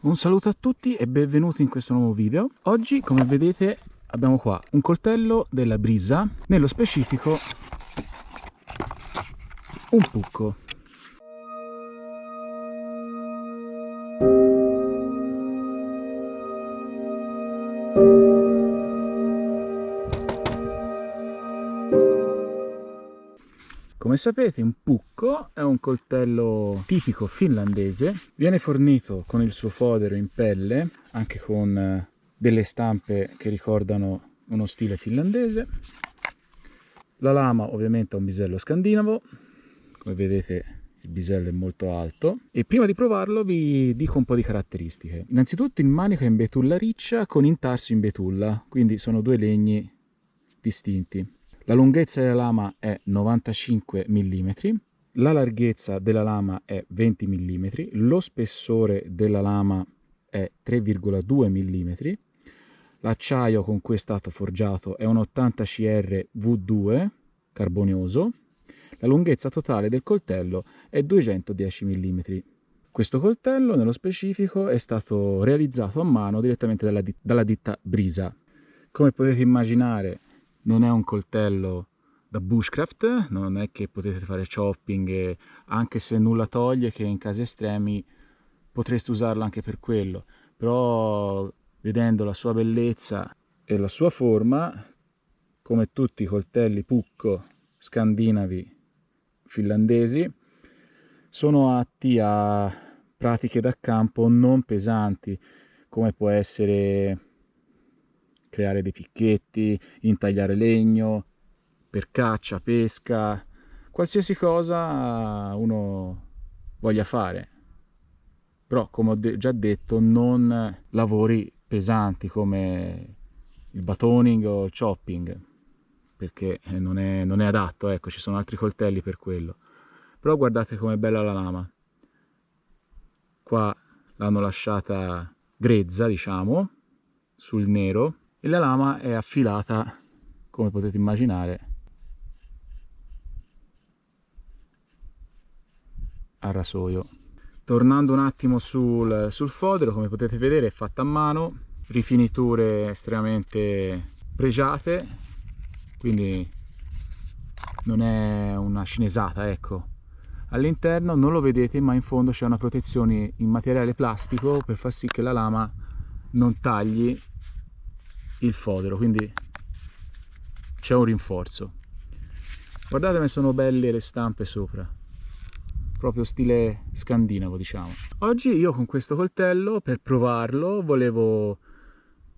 Un saluto a tutti e benvenuti in questo nuovo video. Oggi, come vedete, abbiamo qua un coltello della Brisa, nello specifico un pucco. Come sapete, un pucco è un coltello tipico finlandese, viene fornito con il suo fodero in pelle, anche con delle stampe che ricordano uno stile finlandese. La lama ovviamente ha un bisello scandinavo, come vedete il bisello è molto alto, e prima di provarlo vi dico un po' di caratteristiche. Innanzitutto il manico è in betulla riccia con intarsi in betulla, quindi sono due legni distinti. La lunghezza della lama è 95 mm, la larghezza della lama è 20 mm, lo spessore della lama è 3,2 mm, l'acciaio con cui è stato forgiato è un 80 CR V2 carbonioso, la lunghezza totale del coltello è 210 mm. Questo coltello nello specifico è stato realizzato a mano direttamente dalla ditta Brisa. Come potete immaginare, non è un coltello da bushcraft, non è che potete fare chopping, anche se nulla toglie che in casi estremi potreste usarlo anche per quello, però vedendo la sua bellezza e la sua forma, come tutti i coltelli pucco scandinavi finlandesi, sono atti a pratiche da campo non pesanti, come può essere creare dei picchetti, intagliare legno, per caccia, pesca, qualsiasi cosa uno voglia fare. Però, come ho già detto, non lavori pesanti come il batoning o il chopping, perché non è adatto, ecco, ci sono altri coltelli per quello. Però guardate com'è bella la lama. Qua l'hanno lasciata grezza, diciamo, sul nero, e la lama è affilata, come potete immaginare, a rasoio. Tornando un attimo sul fodero, come potete vedere è fatta a mano, rifiniture estremamente pregiate, quindi non è una cinesata, ecco. All'interno non lo vedete, ma in fondo c'è una protezione in materiale plastico per far sì che la lama non tagli il fodero, quindi c'è un rinforzo. Guardate come sono belle le stampe sopra, proprio stile scandinavo, diciamo. Oggi io con questo coltello, per provarlo, volevo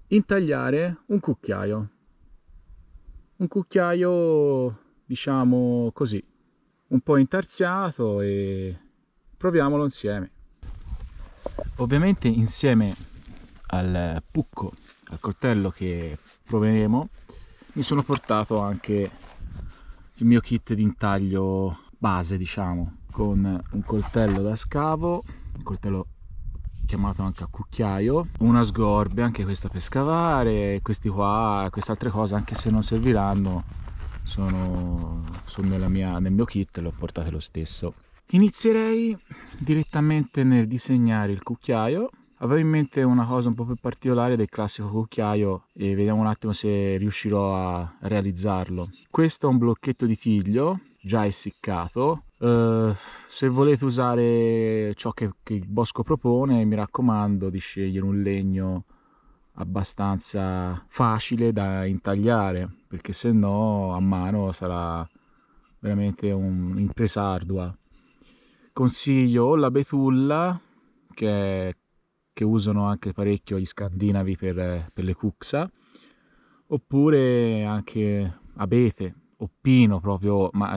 intagliare un cucchiaio, diciamo così, un po' intarsiato, e proviamolo insieme. Ovviamente insieme al pucco, al coltello che proveremo, mi sono portato anche il mio kit di intaglio base, diciamo, con un coltello da scavo, un coltello chiamato anche a cucchiaio, una sgorbia, anche questa per scavare, questi qua, queste altre cose, anche se non serviranno, sono nel mio kit, le ho portate lo stesso. Inizierei direttamente nel disegnare il cucchiaio. Avevo in mente una cosa un po' più particolare del classico cucchiaio e vediamo un attimo se riuscirò a realizzarlo. Questo è un blocchetto di tiglio già essiccato. Se volete usare ciò che il bosco propone, mi raccomando di scegliere un legno abbastanza facile da intagliare, perché se no a mano sarà veramente un'impresa ardua. Consiglio o la betulla, che usano anche parecchio gli scandinavi per le cucsa, oppure anche abete o pino proprio, ma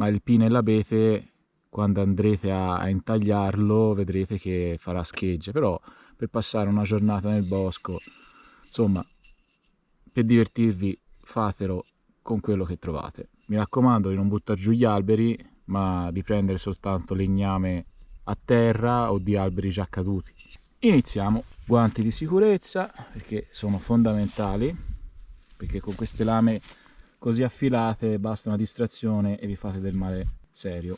il pino e l'abete, quando andrete a intagliarlo, vedrete che farà schegge, però per passare una giornata nel bosco, insomma, per divertirvi, fatelo con quello che trovate. Mi raccomando di non buttare giù gli alberi, ma di prendere soltanto legname a terra o di alberi già caduti. Iniziamo. Guanti di sicurezza, perché sono fondamentali, perché con queste lame così affilate basta una distrazione e vi fate del male serio.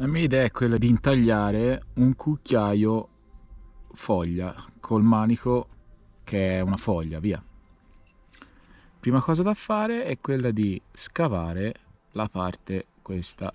La mia idea è quella di intagliare un cucchiaio foglia col manico che è una foglia, via. Prima cosa da fare è quella di scavare la parte questa.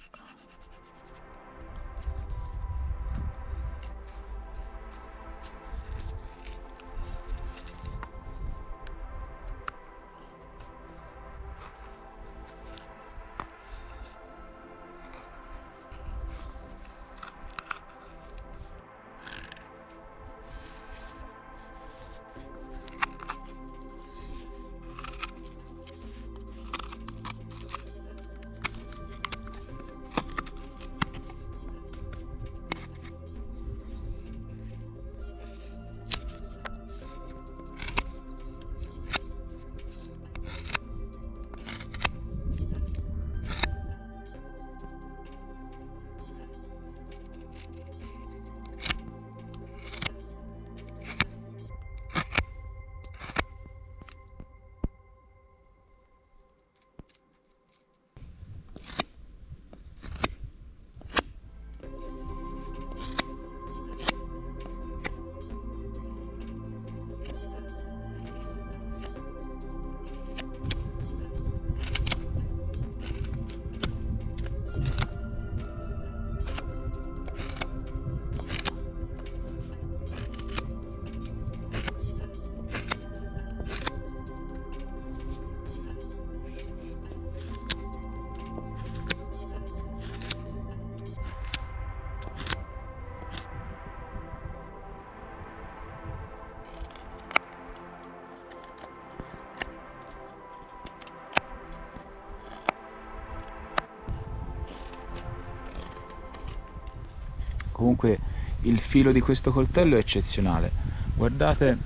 Comunque il filo di questo coltello è eccezionale, guardate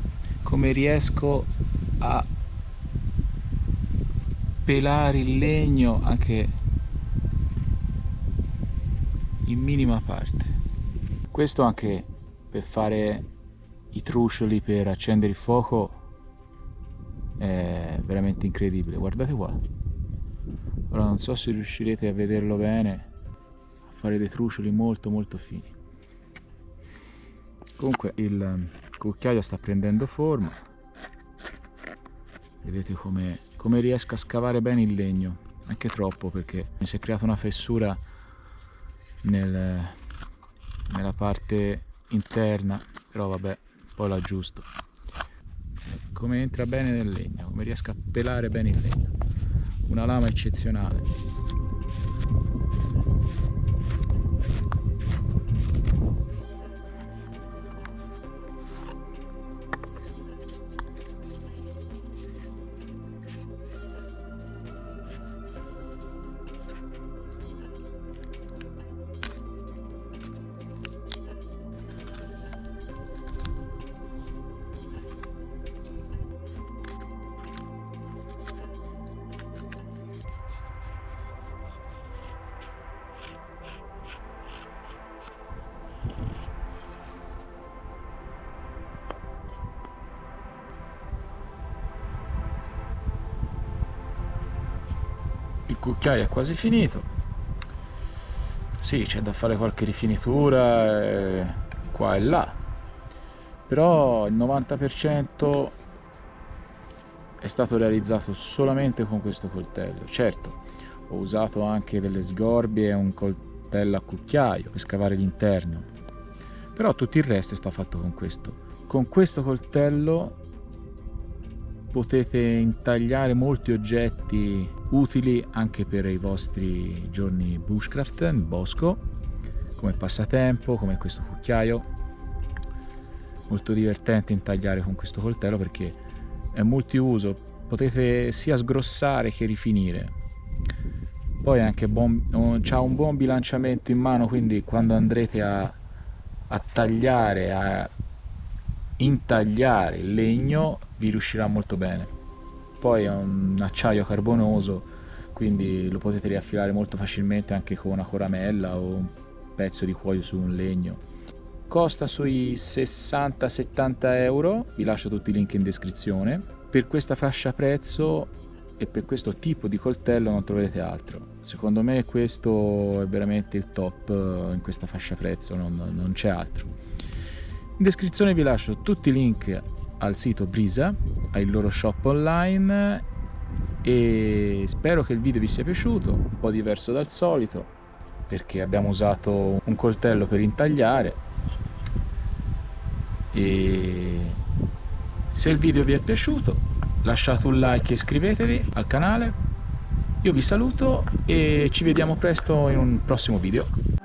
come riesco a pelare il legno anche in minima parte. Questo anche per fare i trucioli per accendere il fuoco è veramente incredibile, guardate qua. Ora non so se riuscirete a vederlo bene, a fare dei trucioli molto fini. Comunque il cucchiaio sta prendendo forma, vedete come riesco a scavare bene il legno, anche troppo perché mi si è creata una fessura nella parte interna, però vabbè, poi l'aggiusto. Come entra bene nel legno, come riesco a pelare bene il legno, una lama eccezionale. Il cucchiaio è quasi finito, sì, c'è da fare qualche rifinitura qua e là, però il 90% è stato realizzato solamente con questo coltello. Certo, ho usato anche delle sgorbie e un coltello a cucchiaio per scavare l'interno, però tutto il resto è stato fatto con questo. Con questo coltello potete intagliare molti oggetti utili anche per i vostri giorni bushcraft nel bosco, come passatempo, come questo cucchiaio. Molto divertente intagliare con questo coltello perché è multiuso, potete sia sgrossare che rifinire. Poi anche c'ha un buon bilanciamento in mano, quindi quando andrete a tagliare, a intagliare il legno vi riuscirà molto bene. Poi è un acciaio carbonoso, quindi lo potete riaffilare molto facilmente anche con una coramella o un pezzo di cuoio su un legno. Costa sui 60-70 euro, vi lascio tutti i link in descrizione. Per questa fascia prezzo e per questo tipo di coltello non troverete altro. Secondo me questo è veramente il top in questa fascia prezzo, non c'è altro. In descrizione vi lascio tutti i link al sito Brisa, al loro shop online, e spero che il video vi sia piaciuto, un po' diverso dal solito perché abbiamo usato un coltello per intagliare. E se il video vi è piaciuto lasciate un like e iscrivetevi al canale. Io vi saluto e ci vediamo presto in un prossimo video.